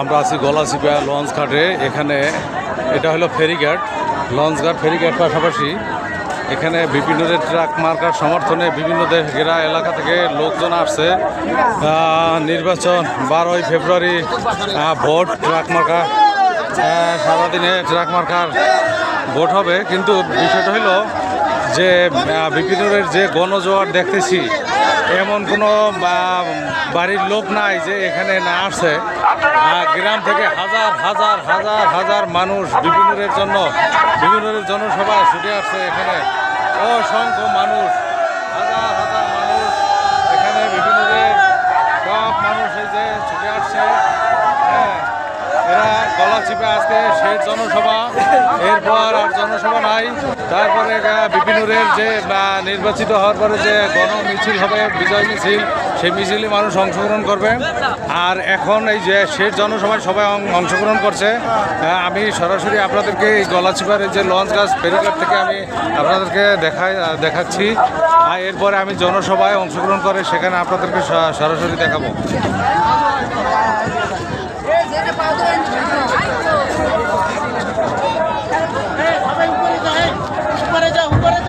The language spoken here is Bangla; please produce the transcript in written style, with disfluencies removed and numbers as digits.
আমরা আছি গলাচিপা লঞ্চ ঘাটে। এখানে এটা হলো ফেরিঘাট, লঞ্চ ঘাট ফেরিঘাট। পাশাপাশি এখানে বিভিন্ন ট্রাক মার্কার সমর্থনে বিভিন্ন ঘেরা এলাকা থেকে লোকজন আসছে। নির্বাচন 12ই ফেব্রুয়ারি ভোট, ট্রাক মার্কা সারাদিনে ট্রাক মার্কার ভোট হবে। কিন্তু বিষয়টা হলো যে বিপিনুরের যে গণজোয়ার দেখতেছি, এমন কোনো বাড়ির লোক নাই যে এখানে না আসছে। গ্রাম থেকে হাজার হাজার হাজার হাজার মানুষ বিপিনুরের জনসভায় ছুটে আসছে। এখানে অসংখ্য মানুষ, হাজার হাজার মানুষ এখানে বিপিনুরের সব মানুষ এই যে ছুটে আসছে। হ্যাঁ, এরা গলাচিপা আজকে শেষ জনসভা, এরপর আর জনসভা নাই। তারপরে বিপিনুরের যে নির্বাচিত হওয়ার পরে যে গণ মিছিল হবে, বিজয় মিছিল, সেই মিছিলে মানুষ অংশগ্রহণ করবে। আর এখন এই যে শেষ জনসভায় সবাই অংশগ্রহণ করছে। আমি সরাসরি আপনাদেরকে এই গলাচিপার যে লঞ্চ ঘাট ফেরিঘাট থেকে আমি আপনাদেরকে দেখাচ্ছি। আর এরপরে আমি জনসভায় অংশগ্রহণ করে সেখানে আপনাদেরকে সরাসরি দেখাবো।